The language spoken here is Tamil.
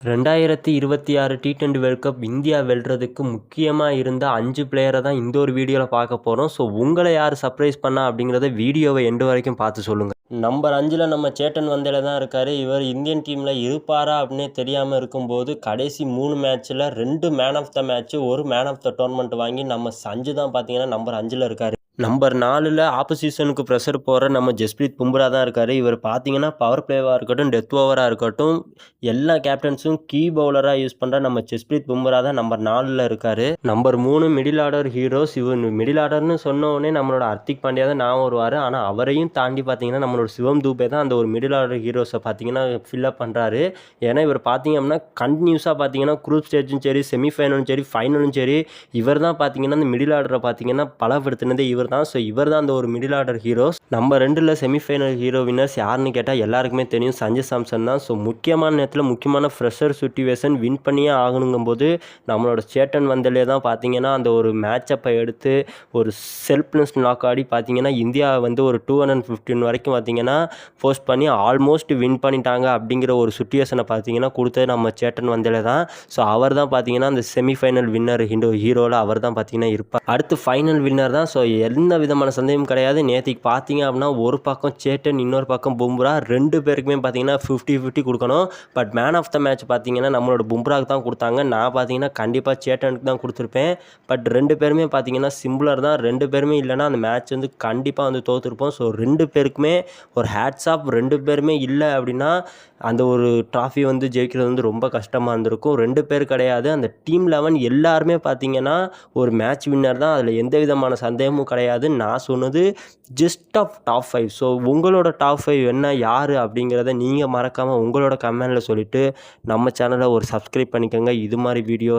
2026 T20 வேர்ல்ட் கப் இந்தியா வெல்றதுக்கு முக்கியமா இருந்த 5 பிளேயரை தான் இந்த ஒரு வீடியோவில் பார்க்க போகிறோம். ஸோ உங்களை யார் சர்ப்ரைஸ் பண்ணா அப்படிங்கிறத வீடியோவை எண்டு வரைக்கும் பார்த்து சொல்லுங்கள். நம்பர் 5ல் நம்ம சேட்டன் வந்தேல தான் இருக்கார். இவர் இந்தியன் டீமில் இருப்பாரா அப்படின்னே தெரியாமல் இருக்கும்போது கடைசி 3 மேட்ச்சில் 2 man of the match 1 man of the tournament வாங்கி நம்ம சஞ்சு தான் பார்த்தீங்கன்னா நம்பர் 5ல் இருக்கார். நம்பர் 4ல் ஆப்போசிஷனுக்கு ப்ரெஷர் போகிற நம்ம ஜஸ்பிரீத் பும்ரா தான் இருக்கார். இவர் பார்த்தீங்கன்னா பவர் பிளேவாக இருக்கட்டும், டெத் ஓவராக இருக்கட்டும், எல்லா கேப்டன்ஸும் கீ பவுலராக யூஸ் பண்ணுற நம்ம ஜஸ்பிரீத் பும்ரா தான் நம்பர் 4ல் இருக்கார். Number 3 middle order heroes. இவர் மிடில் ஆர்டர்னு சொன்னோடனே நம்மளோட ஹர்திக் பாண்டியா தான் நான் வருவார். ஆனால் அவரையும் தாண்டி பார்த்தீங்கன்னா நம்மளோட சிவம் தூபே தான் அந்த ஒரு மிடில் ஆர்டர் ஹீரோஸை பார்த்தீங்கன்னா ஃபில்லப் பண்ணுறாரு. ஏன்னா இவர் பார்த்தீங்க அப்படின்னா கண்டினியூஸாக பார்த்தீங்கன்னா குரூப் ஸ்டேஜும் சரி, செமிஃபைனலும் சரி, ஃபைனலும் சரி, இவர் தான் பார்த்தீங்கன்னா அந்த மிடில் ஆர்டரை பார்த்தீங்கன்னா பலப்படுத்தினதே இவர் தான். ஸோ இவர் தான் அந்த ஒரு மிடில் ஆர்டர் ஹீரோஸ். நம்பர் 2ல் செமிஃபைனல் ஹீரோ வின்னர்ஸ் யாருன்னு கேட்டால் எல்லாருக்குமே தெரியும், சஞ்சு சாம்சன் தான். ஸோ முக்கியமான நேரத்தில் முக்கியமான ஃப்ரெஷர் சிச்சுவேஷன் வின் பண்ணியே ஆகணுங்கும்போது நம்மளோட சேட்டன் வந்தலே தான் பார்த்தீங்கன்னா அந்த ஒரு மேட்சப்பை எடுத்து ஒரு செல்ஃப்னஸ் நாக் ஆடி பார்த்தீங்கன்னா இந்தியா வந்து ஒரு 215 வரைக்கும் பார்த்தீங்கன்னா போஸ்ட் பண்ணி ஆல்மோஸ்ட் வின் பண்ணிட்டாங்க அப்படிங்கிற ஒரு சிச்சுவேஷனை பார்த்தீங்கன்னா கொடுத்தது நம்ம சேட்டன் வந்தலே தான். ஸோ அவர் தான் பார்த்தீங்கன்னா அந்த செமிஃபைனல் வின்னர் ஹீரோவில் அவர் தான் பார்த்தீங்கன்னா இருப்பார். அடுத்து ஃபைனல் வின்னர் தான். ஸோ எந்த விதமான சந்தேகம் கிடையாது. நேற்றுக்கு பார்த்தீங்க அப்படின்னா ஒரு பக்கம் சேட்டன், இன்னொரு பக்கம் பும்ரா, 2 பேருக்குமே பார்த்தீங்கன்னா 50-50 கொடுக்கணும். But man of the match பார்த்தீங்கன்னா நம்மளோட பும்ராவுக்கு தான் கொடுத்தாங்க. நான் பார்த்தீங்கன்னா கண்டிப்பாக சேட்டனுக்கு தான் கொடுத்துருப்பேன். பட் 2 பேருமே பார்த்தீங்கன்னா சிம்பிளர் தான். 2 பேருமே இல்லைனா அந்த மேட்ச் வந்து கண்டிப்பாக வந்து தோற்றுருப்போம். ஸோ 2 பேருக்குமே ஒரு ஹேட்ஸ் ஆஃப். 2 பேருமே இல்லை அப்படின்னா அந்த ஒரு ட்ராஃபி வந்து ஜெயிக்கிறது வந்து ரொம்ப கஷ்டமாக இருந்திருக்கும். 2 பேர் கிடையாது, அந்த டீம் 11 எல்லாருமே பார்த்தீங்கன்னா ஒரு மேட்ச் வின்னர் தான். அதில் எந்த விதமான சந்தேகமும் கிடையாது. நான் சொன்னது ஜஸ்ட் ஆஃப் டாப் 5. ஸோ உங்களோட டாப் 5 என்ன, யார் அப்படிங்கிறத நீங்கள் மறக்காமல் உங்களோட கமெண்டில் சொல்லிவிட்டு நம்ம சேனலை ஒரு சப்ஸ்கிரைப் பண்ணிக்கோங்க. இது மாதிரி வீடியோ